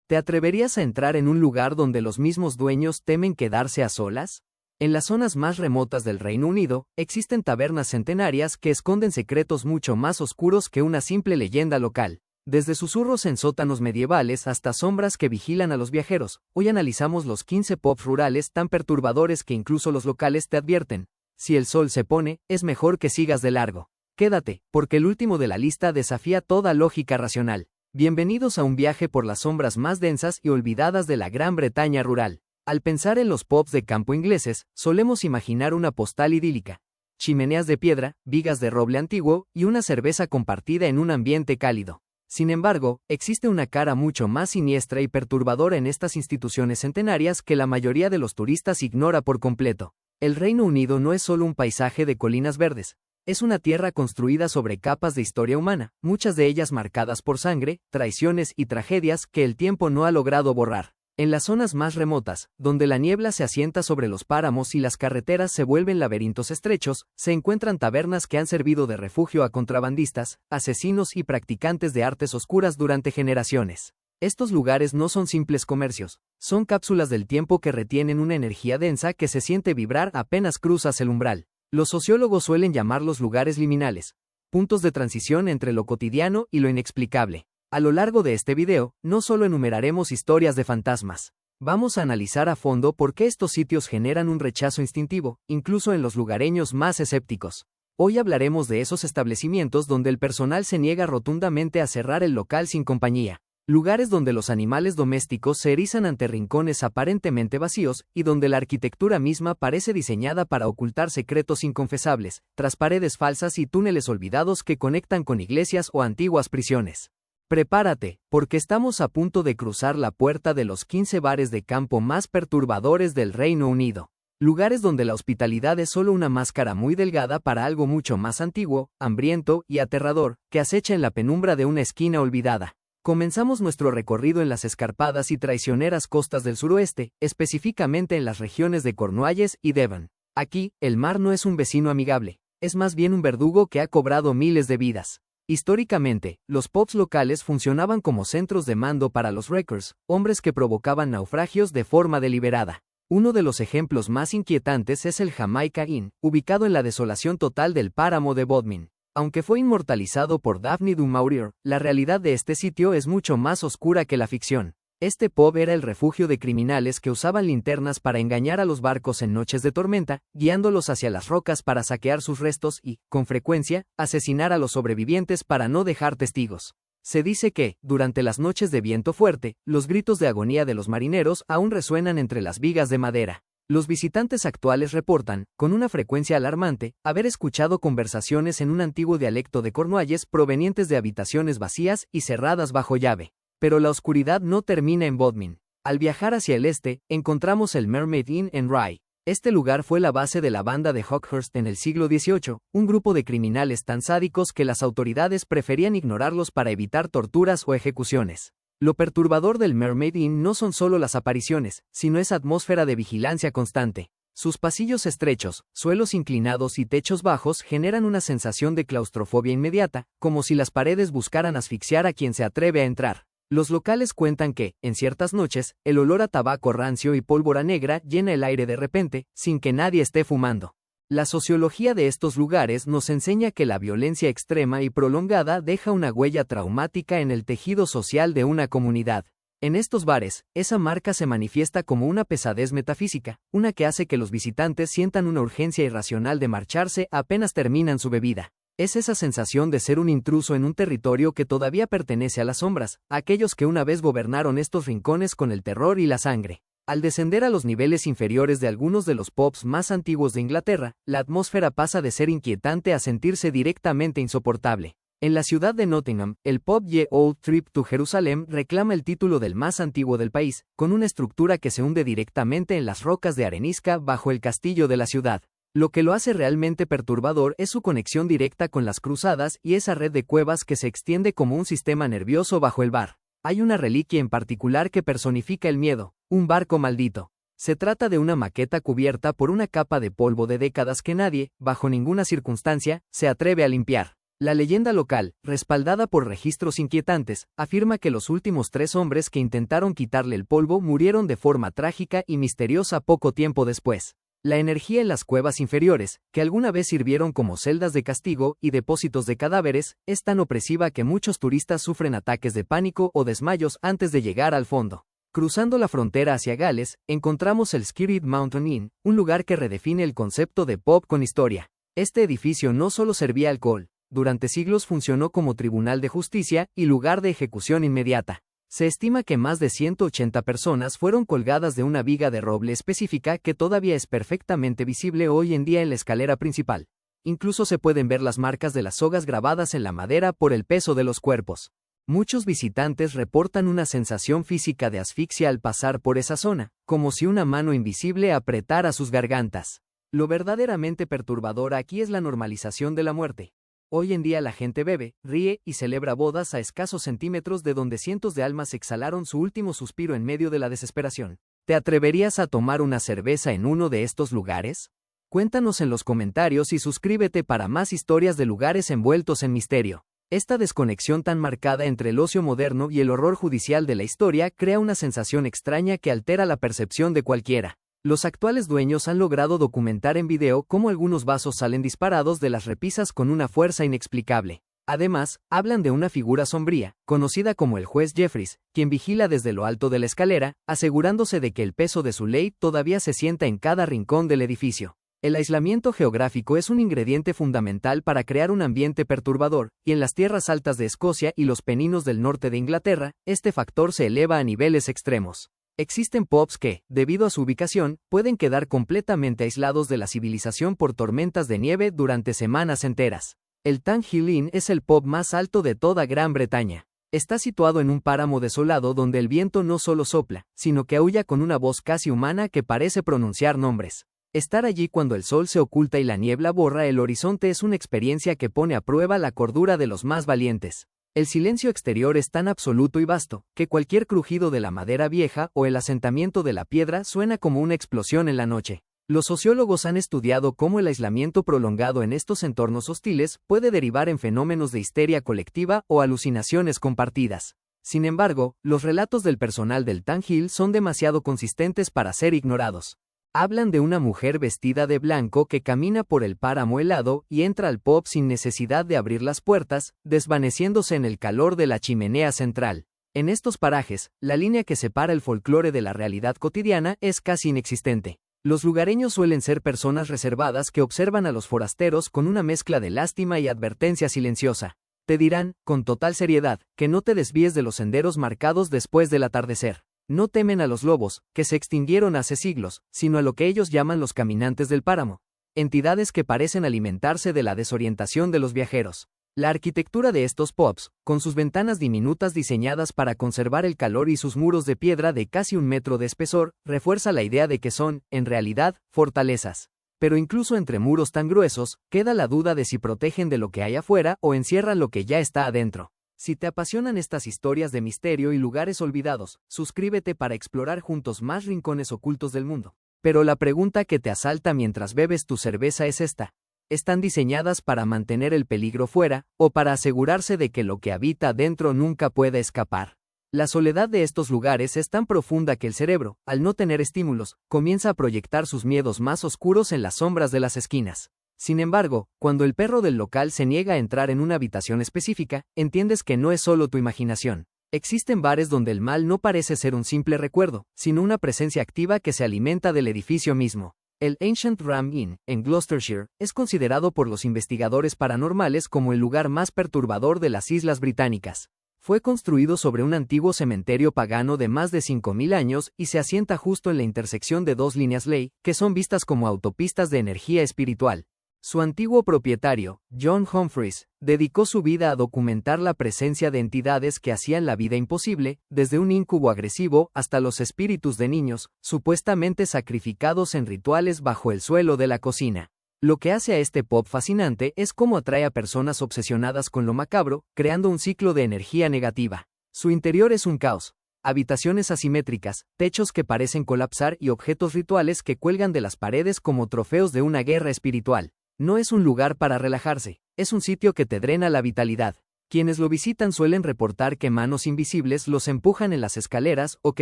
¿Te atreverías a entrar en un lugar donde los mismos dueños temen quedarse a solas? En las zonas más remotas del Reino Unido, existen tabernas centenarias que esconden secretos mucho más oscuros que una simple leyenda local. Desde susurros en sótanos medievales hasta sombras que vigilan a los viajeros, hoy analizamos los 15 pubs rurales tan perturbadores que incluso los locales te advierten. Si el sol se pone, es mejor que sigas de largo. Quédate, porque el último de la lista desafía toda lógica racional. Bienvenidos a un viaje por las sombras más densas y olvidadas de la Gran Bretaña rural. Al pensar en los pubs de campo ingleses, solemos imaginar una postal idílica. Chimeneas de piedra, vigas de roble antiguo y una cerveza compartida en un ambiente cálido. Sin embargo, existe una cara mucho más siniestra y perturbadora en estas instituciones centenarias que la mayoría de los turistas ignora por completo. El Reino Unido no es solo un paisaje de colinas verdes. Es una tierra construida sobre capas de historia humana, muchas de ellas marcadas por sangre, traiciones y tragedias que el tiempo no ha logrado borrar. En las zonas más remotas, donde la niebla se asienta sobre los páramos y las carreteras se vuelven laberintos estrechos, se encuentran tabernas que han servido de refugio a contrabandistas, asesinos y practicantes de artes oscuras durante generaciones. Estos lugares no son simples comercios, son cápsulas del tiempo que retienen una energía densa que se siente vibrar apenas cruzas el umbral. Los sociólogos suelen llamarlos lugares liminales, puntos de transición entre lo cotidiano y lo inexplicable. A lo largo de este video, no solo enumeraremos historias de fantasmas. Vamos a analizar a fondo por qué estos sitios generan un rechazo instintivo, incluso en los lugareños más escépticos. Hoy hablaremos de esos establecimientos donde el personal se niega rotundamente a cerrar el local sin compañía. Lugares donde los animales domésticos se erizan ante rincones aparentemente vacíos y donde la arquitectura misma parece diseñada para ocultar secretos inconfesables, tras paredes falsas y túneles olvidados que conectan con iglesias o antiguas prisiones. Prepárate, porque estamos a punto de cruzar la puerta de los 15 bares de campo más perturbadores del Reino Unido. Lugares donde la hospitalidad es solo una máscara muy delgada para algo mucho más antiguo, hambriento y aterrador, que acecha en la penumbra de una esquina olvidada. Comenzamos nuestro recorrido en las escarpadas y traicioneras costas del suroeste, específicamente en las regiones de Cornualles y Devon. Aquí, el mar no es un vecino amigable, es más bien un verdugo que ha cobrado miles de vidas. Históricamente, los pubs locales funcionaban como centros de mando para los wreckers, hombres que provocaban naufragios de forma deliberada. Uno de los ejemplos más inquietantes es el Jamaica Inn, ubicado en la desolación total del páramo de Bodmin. Aunque fue inmortalizado por Daphne du Maurier, la realidad de este sitio es mucho más oscura que la ficción. Este pub era el refugio de criminales que usaban linternas para engañar a los barcos en noches de tormenta, guiándolos hacia las rocas para saquear sus restos y, con frecuencia, asesinar a los sobrevivientes para no dejar testigos. Se dice que, durante las noches de viento fuerte, los gritos de agonía de los marineros aún resuenan entre las vigas de madera. Los visitantes actuales reportan, con una frecuencia alarmante, haber escuchado conversaciones en un antiguo dialecto de Cornualles provenientes de habitaciones vacías y cerradas bajo llave. Pero la oscuridad no termina en Bodmin. Al viajar hacia el este, encontramos el Mermaid Inn en Rye. Este lugar fue la base de la banda de Hawkhurst en el siglo XVIII, un grupo de criminales tan sádicos que las autoridades preferían ignorarlos para evitar torturas o ejecuciones. Lo perturbador del Mermaid Inn no son solo las apariciones, sino esa atmósfera de vigilancia constante. Sus pasillos estrechos, suelos inclinados y techos bajos generan una sensación de claustrofobia inmediata, como si las paredes buscaran asfixiar a quien se atreve a entrar. Los locales cuentan que, en ciertas noches, el olor a tabaco rancio y pólvora negra llena el aire de repente, sin que nadie esté fumando. La sociología de estos lugares nos enseña que la violencia extrema y prolongada deja una huella traumática en el tejido social de una comunidad. En estos bares, esa marca se manifiesta como una pesadez metafísica, una que hace que los visitantes sientan una urgencia irracional de marcharse apenas terminan su bebida. Es esa sensación de ser un intruso en un territorio que todavía pertenece a las sombras, a aquellos que una vez gobernaron estos rincones con el terror y la sangre. Al descender a los niveles inferiores de algunos de los pubs más antiguos de Inglaterra, la atmósfera pasa de ser inquietante a sentirse directamente insoportable. En la ciudad de Nottingham, el pub Ye Old Trip to Jerusalem reclama el título del más antiguo del país, con una estructura que se hunde directamente en las rocas de arenisca bajo el castillo de la ciudad. Lo que lo hace realmente perturbador es su conexión directa con las cruzadas y esa red de cuevas que se extiende como un sistema nervioso bajo el bar. Hay una reliquia en particular que personifica el miedo, un barco maldito. Se trata de una maqueta cubierta por una capa de polvo de décadas que nadie, bajo ninguna circunstancia, se atreve a limpiar. La leyenda local, respaldada por registros inquietantes, afirma que los últimos 3 hombres que intentaron quitarle el polvo murieron de forma trágica y misteriosa poco tiempo después. La energía en las cuevas inferiores, que alguna vez sirvieron como celdas de castigo y depósitos de cadáveres, es tan opresiva que muchos turistas sufren ataques de pánico o desmayos antes de llegar al fondo. Cruzando la frontera hacia Gales, encontramos el Skirrid Mountain Inn, un lugar que redefine el concepto de pub con historia. Este edificio no solo servía alcohol, durante siglos funcionó como tribunal de justicia y lugar de ejecución inmediata. Se estima que más de 180 personas fueron colgadas de una viga de roble específica que todavía es perfectamente visible hoy en día en la escalera principal. Incluso se pueden ver las marcas de las sogas grabadas en la madera por el peso de los cuerpos. Muchos visitantes reportan una sensación física de asfixia al pasar por esa zona, como si una mano invisible apretara sus gargantas. Lo verdaderamente perturbador aquí es la normalización de la muerte. Hoy en día la gente bebe, ríe y celebra bodas a escasos centímetros de donde cientos de almas exhalaron su último suspiro en medio de la desesperación. ¿Te atreverías a tomar una cerveza en uno de estos lugares? Cuéntanos en los comentarios y suscríbete para más historias de lugares envueltos en misterio. Esta desconexión tan marcada entre el ocio moderno y el horror judicial de la historia crea una sensación extraña que altera la percepción de cualquiera. Los actuales dueños han logrado documentar en video cómo algunos vasos salen disparados de las repisas con una fuerza inexplicable. Además, hablan de una figura sombría, conocida como el juez Jeffries, quien vigila desde lo alto de la escalera, asegurándose de que el peso de su ley todavía se sienta en cada rincón del edificio. El aislamiento geográfico es un ingrediente fundamental para crear un ambiente perturbador, y en las tierras altas de Escocia y los Peninos del norte de Inglaterra, este factor se eleva a niveles extremos. Existen pubs que, debido a su ubicación, pueden quedar completamente aislados de la civilización por tormentas de nieve durante semanas enteras. El Tang Hill Inn es el pub más alto de toda Gran Bretaña. Está situado en un páramo desolado donde el viento no solo sopla, sino que aúlla con una voz casi humana que parece pronunciar nombres. Estar allí cuando el sol se oculta y la niebla borra el horizonte es una experiencia que pone a prueba la cordura de los más valientes. El silencio exterior es tan absoluto y vasto, que cualquier crujido de la madera vieja o el asentamiento de la piedra suena como una explosión en la noche. Los sociólogos han estudiado cómo el aislamiento prolongado en estos entornos hostiles puede derivar en fenómenos de histeria colectiva o alucinaciones compartidas. Sin embargo, los relatos del personal del Tang Hill son demasiado consistentes para ser ignorados. Hablan de una mujer vestida de blanco que camina por el páramo helado y entra al pub sin necesidad de abrir las puertas, desvaneciéndose en el calor de la chimenea central. En estos parajes, la línea que separa el folclore de la realidad cotidiana es casi inexistente. Los lugareños suelen ser personas reservadas que observan a los forasteros con una mezcla de lástima y advertencia silenciosa. Te dirán, con total seriedad, que no te desvíes de los senderos marcados después del atardecer. No temen a los lobos, que se extinguieron hace siglos, sino a lo que ellos llaman los caminantes del páramo, entidades que parecen alimentarse de la desorientación de los viajeros. La arquitectura de estos pubs, con sus ventanas diminutas diseñadas para conservar el calor y sus muros de piedra de casi 1 metro de espesor, refuerza la idea de que son, en realidad, fortalezas. Pero incluso entre muros tan gruesos, queda la duda de si protegen de lo que hay afuera o encierran lo que ya está adentro. Si te apasionan estas historias de misterio y lugares olvidados, suscríbete para explorar juntos más rincones ocultos del mundo. Pero la pregunta que te asalta mientras bebes tu cerveza es esta. ¿Están diseñadas para mantener el peligro fuera, o para asegurarse de que lo que habita dentro nunca pueda escapar? La soledad de estos lugares es tan profunda que el cerebro, al no tener estímulos, comienza a proyectar sus miedos más oscuros en las sombras de las esquinas. Sin embargo, cuando el perro del local se niega a entrar en una habitación específica, entiendes que no es solo tu imaginación. Existen bares donde el mal no parece ser un simple recuerdo, sino una presencia activa que se alimenta del edificio mismo. El Ancient Ram Inn, en Gloucestershire, es considerado por los investigadores paranormales como el lugar más perturbador de las Islas Británicas. Fue construido sobre un antiguo cementerio pagano de más de 5000 años y se asienta justo en la intersección de 2 líneas ley, que son vistas como autopistas de energía espiritual. Su antiguo propietario, John Humphreys, dedicó su vida a documentar la presencia de entidades que hacían la vida imposible, desde un incubo agresivo hasta los espíritus de niños, supuestamente sacrificados en rituales bajo el suelo de la cocina. Lo que hace a este pub fascinante es cómo atrae a personas obsesionadas con lo macabro, creando un ciclo de energía negativa. Su interior es un caos. Habitaciones asimétricas, techos que parecen colapsar y objetos rituales que cuelgan de las paredes como trofeos de una guerra espiritual. No es un lugar para relajarse, Es un sitio que te drena la vitalidad. Quienes lo visitan suelen reportar que manos invisibles los empujan en las escaleras o que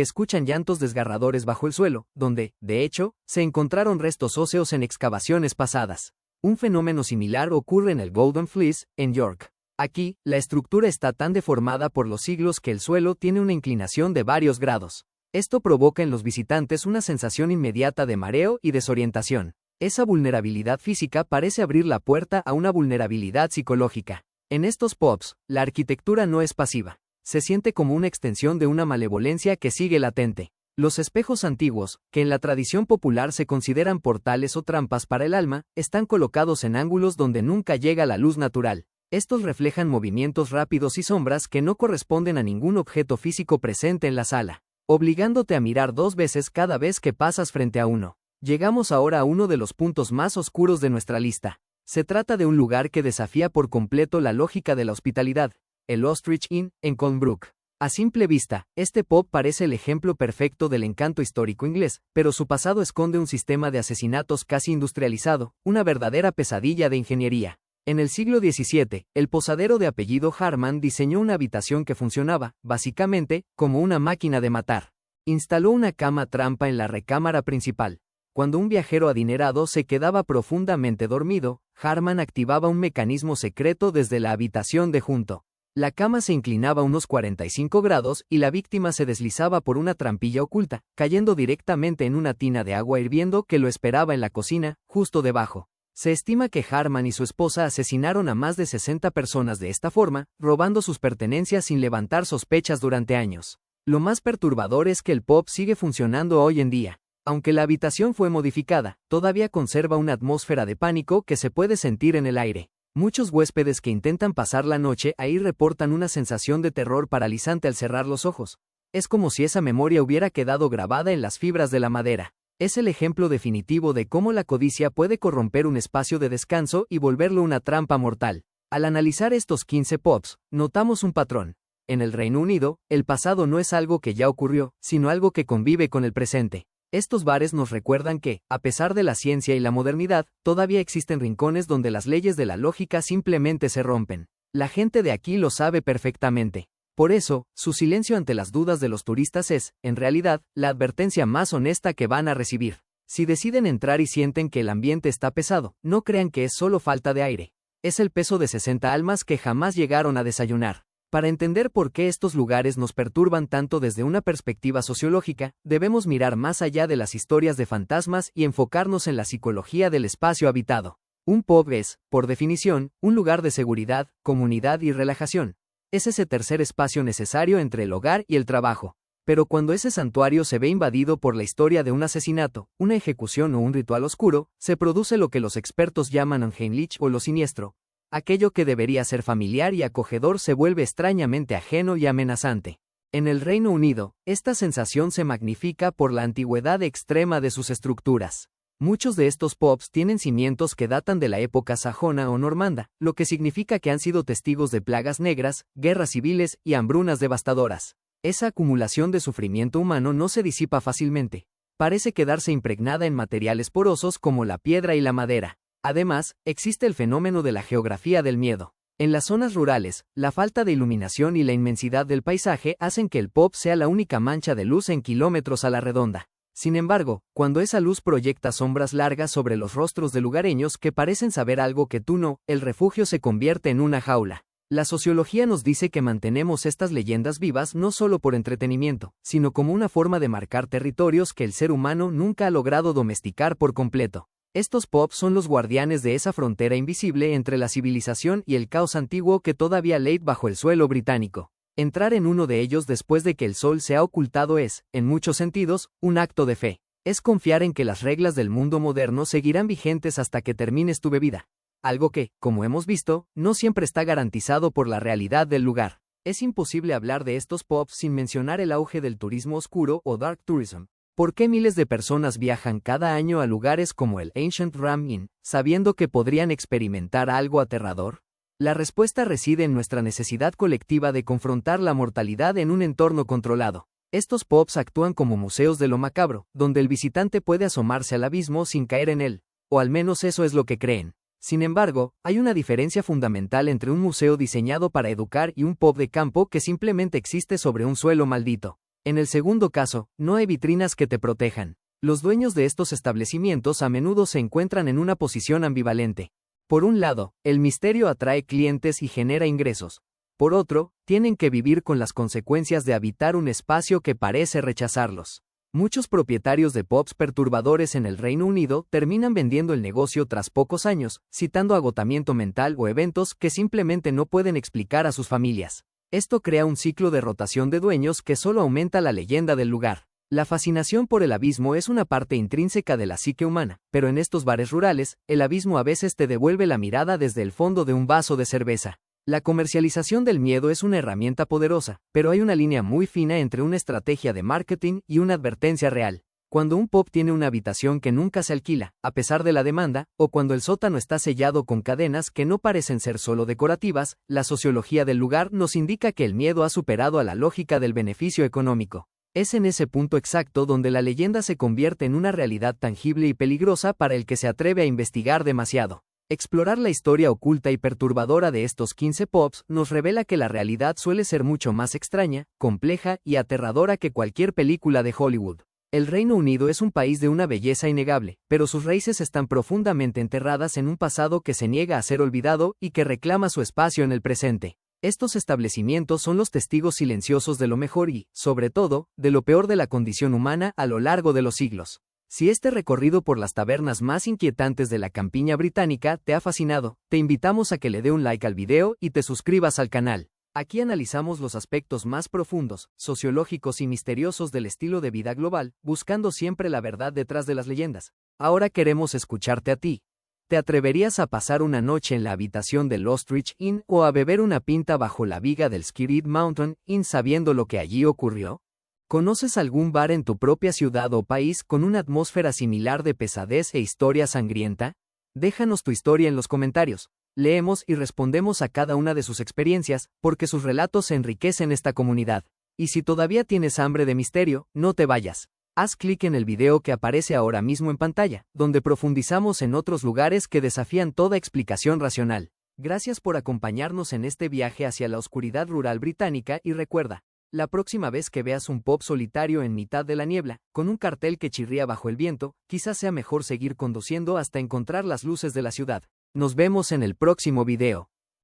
escuchan llantos desgarradores bajo el suelo, donde, de hecho, se encontraron restos óseos en excavaciones pasadas. Un fenómeno similar ocurre en el Golden Fleece, en York. Aquí, la estructura está tan deformada por los siglos que el suelo tiene una inclinación de varios grados. Esto provoca en los visitantes una sensación inmediata de mareo y desorientación. Esa vulnerabilidad física parece abrir la puerta a una vulnerabilidad psicológica. En estos pubs, la arquitectura no es pasiva. Se siente como una extensión de una malevolencia que sigue latente. Los espejos antiguos, que en la tradición popular se consideran portales o trampas para el alma, están colocados en ángulos donde nunca llega la luz natural. Estos reflejan movimientos rápidos y sombras que no corresponden a ningún objeto físico presente en la sala, obligándote a mirar 2 veces cada vez que pasas frente a uno. Llegamos ahora a uno de los puntos más oscuros de nuestra lista. Se trata de un lugar que desafía por completo la lógica de la hospitalidad, el Ostrich Inn, en Colnbrook. A simple vista, este pub parece el ejemplo perfecto del encanto histórico inglés, pero su pasado esconde un sistema de asesinatos casi industrializado, una verdadera pesadilla de ingeniería. En el siglo XVII, el posadero de apellido Harman diseñó una habitación que funcionaba, básicamente, como una máquina de matar. Instaló una cama trampa en la recámara principal. Cuando un viajero adinerado se quedaba profundamente dormido, Harman activaba un mecanismo secreto desde la habitación de junto. La cama se inclinaba unos 45 grados y la víctima se deslizaba por una trampilla oculta, cayendo directamente en una tina de agua hirviendo que lo esperaba en la cocina, justo debajo. Se estima que Harman y su esposa asesinaron a más de 60 personas de esta forma, robando sus pertenencias sin levantar sospechas durante años. Lo más perturbador es que el pub sigue funcionando hoy en día. Aunque la habitación fue modificada, todavía conserva una atmósfera de pánico que se puede sentir en el aire. Muchos huéspedes que intentan pasar la noche ahí reportan una sensación de terror paralizante al cerrar los ojos. Es como si esa memoria hubiera quedado grabada en las fibras de la madera. Es el ejemplo definitivo de cómo la codicia puede corromper un espacio de descanso y volverlo una trampa mortal. Al analizar estos 15 pubs, notamos un patrón. En el Reino Unido, el pasado no es algo que ya ocurrió, sino algo que convive con el presente. Estos bares nos recuerdan que, a pesar de la ciencia y la modernidad, todavía existen rincones donde las leyes de la lógica simplemente se rompen. La gente de aquí lo sabe perfectamente. Por eso, su silencio ante las dudas de los turistas es, en realidad, la advertencia más honesta que van a recibir. Si deciden entrar y sienten que el ambiente está pesado, no crean que es solo falta de aire. Es el peso de 60 almas que jamás llegaron a desayunar. Para entender por qué estos lugares nos perturban tanto desde una perspectiva sociológica, debemos mirar más allá de las historias de fantasmas y enfocarnos en la psicología del espacio habitado. Un pub es, por definición, un lugar de seguridad, comunidad y relajación. Es ese tercer espacio necesario entre el hogar y el trabajo. Pero cuando ese santuario se ve invadido por la historia de un asesinato, una ejecución o un ritual oscuro, se produce lo que los expertos llaman unheimlich o lo siniestro. Aquello que debería ser familiar y acogedor se vuelve extrañamente ajeno y amenazante. En el Reino Unido, esta sensación se magnifica por la antigüedad extrema de sus estructuras. Muchos de estos pubs tienen cimientos que datan de la época sajona o normanda, lo que significa que han sido testigos de plagas negras, guerras civiles y hambrunas devastadoras. Esa acumulación de sufrimiento humano no se disipa fácilmente. Parece quedarse impregnada en materiales porosos como la piedra y la madera. Además, existe el fenómeno de la geografía del miedo. En las zonas rurales, la falta de iluminación y la inmensidad del paisaje hacen que el pub sea la única mancha de luz en kilómetros a la redonda. Sin embargo, cuando esa luz proyecta sombras largas sobre los rostros de lugareños que parecen saber algo que tú no, el refugio se convierte en una jaula. La sociología nos dice que mantenemos estas leyendas vivas no solo por entretenimiento, sino como una forma de marcar territorios que el ser humano nunca ha logrado domesticar por completo. Estos pubs son los guardianes de esa frontera invisible entre la civilización y el caos antiguo que todavía late bajo el suelo británico. Entrar en uno de ellos después de que el sol se ha ocultado es, en muchos sentidos, un acto de fe. Es confiar en que las reglas del mundo moderno seguirán vigentes hasta que termines tu bebida. Algo que, como hemos visto, no siempre está garantizado por la realidad del lugar. Es imposible hablar de estos pubs sin mencionar el auge del turismo oscuro o dark tourism. ¿Por qué miles de personas viajan cada año a lugares como el Ancient Ram Inn, sabiendo que podrían experimentar algo aterrador? La respuesta reside en nuestra necesidad colectiva de confrontar la mortalidad en un entorno controlado. Estos pubs actúan como museos de lo macabro, donde el visitante puede asomarse al abismo sin caer en él, o al menos eso es lo que creen. Sin embargo, hay una diferencia fundamental entre un museo diseñado para educar y un pub de campo que simplemente existe sobre un suelo maldito. En el segundo caso, no hay vitrinas que te protejan. Los dueños de estos establecimientos a menudo se encuentran en una posición ambivalente. Por un lado, el misterio atrae clientes y genera ingresos. Por otro, tienen que vivir con las consecuencias de habitar un espacio que parece rechazarlos. Muchos propietarios de pubs perturbadores en el Reino Unido terminan vendiendo el negocio tras pocos años, citando agotamiento mental o eventos que simplemente no pueden explicar a sus familias. Esto crea un ciclo de rotación de dueños que solo aumenta la leyenda del lugar. La fascinación por el abismo es una parte intrínseca de la psique humana, pero en estos bares rurales, el abismo a veces te devuelve la mirada desde el fondo de un vaso de cerveza. La comercialización del miedo es una herramienta poderosa, pero hay una línea muy fina entre una estrategia de marketing y una advertencia real. Cuando un pub tiene una habitación que nunca se alquila, a pesar de la demanda, o cuando el sótano está sellado con cadenas que no parecen ser solo decorativas, la sociología del lugar nos indica que el miedo ha superado a la lógica del beneficio económico. Es en ese punto exacto donde la leyenda se convierte en una realidad tangible y peligrosa para el que se atreve a investigar demasiado. Explorar la historia oculta y perturbadora de estos 15 pubs nos revela que la realidad suele ser mucho más extraña, compleja y aterradora que cualquier película de Hollywood. El Reino Unido es un país de una belleza innegable, pero sus raíces están profundamente enterradas en un pasado que se niega a ser olvidado y que reclama su espacio en el presente. Estos establecimientos son los testigos silenciosos de lo mejor y, sobre todo, de lo peor de la condición humana a lo largo de los siglos. Si este recorrido por las tabernas más inquietantes de la campiña británica te ha fascinado, te invitamos a que le dé un like al video y te suscribas al canal. Aquí analizamos los aspectos más profundos, sociológicos y misteriosos del estilo de vida global, buscando siempre la verdad detrás de las leyendas. Ahora queremos escucharte a ti. ¿Te atreverías a pasar una noche en la habitación del Ostrich Inn o a beber una pinta bajo la viga del Skirrid Mountain Inn sabiendo lo que allí ocurrió? ¿Conoces algún bar en tu propia ciudad o país con una atmósfera similar de pesadez e historia sangrienta? Déjanos tu historia en los comentarios. Leemos y respondemos a cada una de sus experiencias, porque sus relatos enriquecen esta comunidad. Y si todavía tienes hambre de misterio, no te vayas. Haz clic en el video que aparece ahora mismo en pantalla, donde profundizamos en otros lugares que desafían toda explicación racional. Gracias por acompañarnos en este viaje hacia la oscuridad rural británica y recuerda, la próxima vez que veas un pub solitario en mitad de la niebla, con un cartel que chirría bajo el viento, quizás sea mejor seguir conduciendo hasta encontrar las luces de la ciudad. Nos vemos en el próximo video.